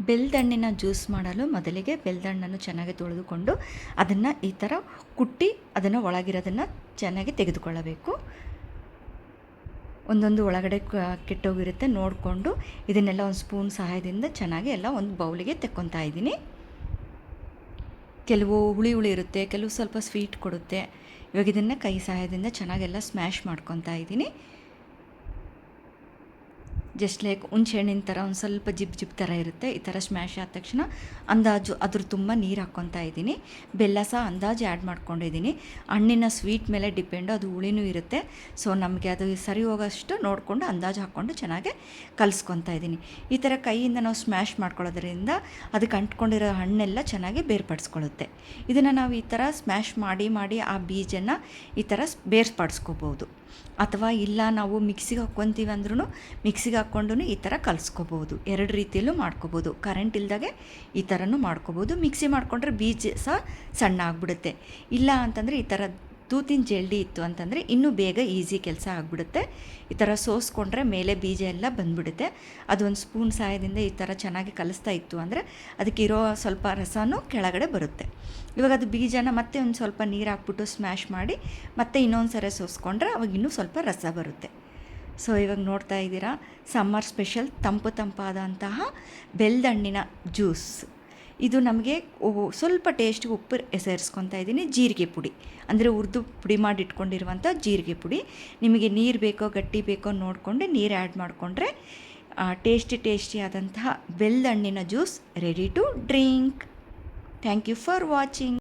ಬೆಲ್ಲದಣ್ಣಿನ juice ಮಾಡಲು ಮೊದಲಿಗೆ ಬೆಲ್ಲದಣ್ಣನ್ನು ಚೆನ್ನಾಗಿ ತೊಳೆದುಕೊಂಡು ಅದನ್ನು ಈ ಥರ ಕುಟ್ಟಿ ಅದನ್ನು ಒಳಗಿರೋದನ್ನು ಚೆನ್ನಾಗಿ ತೆಗೆದುಕೊಳ್ಳಬೇಕು. ಒಂದೊಂದು ಒಳಗಡೆ ಕೆಟ್ಟೋಗಿರುತ್ತೆ ನೋಡಿಕೊಂಡು ಇದನ್ನೆಲ್ಲ ಒಂದು ಸ್ಪೂನ್ ಸಹಾಯದಿಂದ ಚೆನ್ನಾಗಿ ಎಲ್ಲ ಒಂದು ಬೌಲಿಗೆ ತೆಕ್ಕೊತಾ ಇದ್ದೀನಿ. ಕೆಲವು ಹುಳಿ ಇರುತ್ತೆ, ಕೆಲವು ಸ್ವಲ್ಪ ಸ್ವೀಟ್ ಕೊಡುತ್ತೆ. ಇವಾಗ ಇದನ್ನು ಕೈ ಸಹಾಯದಿಂದ ಚೆನ್ನಾಗೆಲ್ಲ ಸ್ಮ್ಯಾಶ್ ಮಾಡ್ಕೊತಾ ಇದ್ದೀನಿ. ಜಸ್ಟ್ ಲೈಕ್ ಹುಣಸೆಹಣ್ಣಿನ ಥರ ಒಂದು ಸ್ವಲ್ಪ ಜಿಪ್ ಥರ ಇರುತ್ತೆ. ಈ ಥರ ಸ್ಮ್ಯಾಶ್ ಆದ ತಕ್ಷಣ ಅಂದಾಜು ಅದ್ರ ತುಂಬ ನೀರು ಹಾಕ್ಕೊತಾ ಇದ್ದೀನಿ. ಬೆಲ್ಲ ಸಹ ಅಂದಾಜು ಆ್ಯಡ್ ಮಾಡ್ಕೊಂಡಿದ್ದೀನಿ. ಹಣ್ಣಿನ ಸ್ವೀಟ್ ಮೇಲೆ ಡಿಪೆಂಡು, ಅದು ಹುಳಿನೂ ಇರುತ್ತೆ. ಸೊ ನಮಗೆ ಅದು ಸರಿ ಹೋಗೋಷ್ಟು ನೋಡಿಕೊಂಡು ಅಂದಾಜು ಹಾಕ್ಕೊಂಡು ಚೆನ್ನಾಗಿ ಕಲಿಸ್ಕೊತಾ ಇದ್ದೀನಿ. ಈ ಥರ ಕೈಯಿಂದ ನಾವು ಸ್ಮ್ಯಾಶ್ ಮಾಡ್ಕೊಳ್ಳೋದ್ರಿಂದ ಅದಕ್ಕೆ ಅಂಟ್ಕೊಂಡಿರೋ ಹಣ್ಣೆಲ್ಲ ಚೆನ್ನಾಗಿ ಬೇರ್ಪಡಿಸ್ಕೊಳ್ಳುತ್ತೆ. ಇದನ್ನು ನಾವು ಈ ಥರ ಸ್ಮ್ಯಾಶ್ ಮಾಡಿ ಆ ಬೀಜನ ಈ ಥರ ಬೇರ್ಪಡಿಸ್ಕೋಬೋದು. ಅಥವಾ ಇಲ್ಲ ನಾವು ಮಿಕ್ಸಿಗೆ ಹಾಕ್ಕೊತೀವಿ ಅಂದ್ರೂ ಮಿಕ್ಸಿಗೆ ಹಾಕ್ಕೊಂಡು ಈ ಥರ ಕಲಿಸ್ಕೋಬೋದು. ಎರಡು ರೀತಿಯಲ್ಲೂ ಮಾಡ್ಕೋಬೋದು. ಕರೆಂಟ್ ಇಲ್ದಾಗೆ ಈ ಥರನೂ ಮಾಡ್ಕೋಬೋದು. ಮಿಕ್ಸಿ ಮಾಡಿಕೊಂಡ್ರೆ ಬೀಜ ಸಹ ಸಣ್ಣ ಆಗಿಬಿಡುತ್ತೆ. ಇಲ್ಲ ಅಂತಂದರೆ ಈ ಥರ ತೂತಿನ ಜಲ್ಡಿ ಇತ್ತು ಅಂತಂದರೆ ಇನ್ನೂ ಬೇಗ ಈಸಿ ಕೆಲಸ ಆಗಿಬಿಡುತ್ತೆ. ಈ ಥರ ಸೋಸ್ಕೊಂಡ್ರೆ ಮೇಲೆ ಬೀಜ ಎಲ್ಲ ಬಂದುಬಿಡುತ್ತೆ. ಅದು ಒಂದು ಸ್ಪೂನ್ ಸಹಾಯದಿಂದ ಈ ಥರ ಚೆನ್ನಾಗಿ ಕಲಿಸ್ತಾ ಇತ್ತು ಅಂದರೆ ಅದಕ್ಕಿರೋ ಸ್ವಲ್ಪ ರಸನೂ ಕೆಳಗಡೆ ಬರುತ್ತೆ. ಇವಾಗ ಅದು ಬೀಜನ ಮತ್ತೆ ಒಂದು ಸ್ವಲ್ಪ ನೀರು ಹಾಕ್ಬಿಟ್ಟು ಸ್ಮ್ಯಾಶ್ ಮಾಡಿ ಮತ್ತೆ ಇನ್ನೊಂದು ಸರಿ ಸೋಸ್ಕೊಂಡ್ರೆ ಅವಾಗ ಇನ್ನೂ ಸ್ವಲ್ಪ ರಸ ಬರುತ್ತೆ. ಸೊ ಇವಾಗ ನೋಡ್ತಾ ಇದ್ದೀರಾ, ಸಮ್ಮರ್ ಸ್ಪೆಷಲ್ ತಂಪಾದಂತಹ ಬೆಲ್ಲದಣ್ಣಿನ ಜ್ಯೂಸ್. ಇದು ನಮಗೆ ಸ್ವಲ್ಪ ಟೇಸ್ಟಿಗೆ ಉಪ್ಪು ಸೇರಿಸ್ಕೊತಾ ಇದ್ದೀನಿ. ಜೀರಿಗೆ ಪುಡಿ ಅಂದರೆ ಹುರಿದು ಪುಡಿ ಮಾಡಿ ಇಟ್ಕೊಂಡಿರುವಂಥ ಜೀರಿಗೆ ಪುಡಿ. ನಿಮಗೆ ನೀರು ಬೇಕೋ ಗಟ್ಟಿ ಬೇಕೋ ನೋಡಿಕೊಂಡು ನೀರು ಆ್ಯಡ್ ಮಾಡಿಕೊಂಡ್ರೆ ಟೇಸ್ಟಿ ಆದಂತಹ ಬೆಲ್ಲದಣ್ಣಿನ juice ready to drink. Thank you for watching.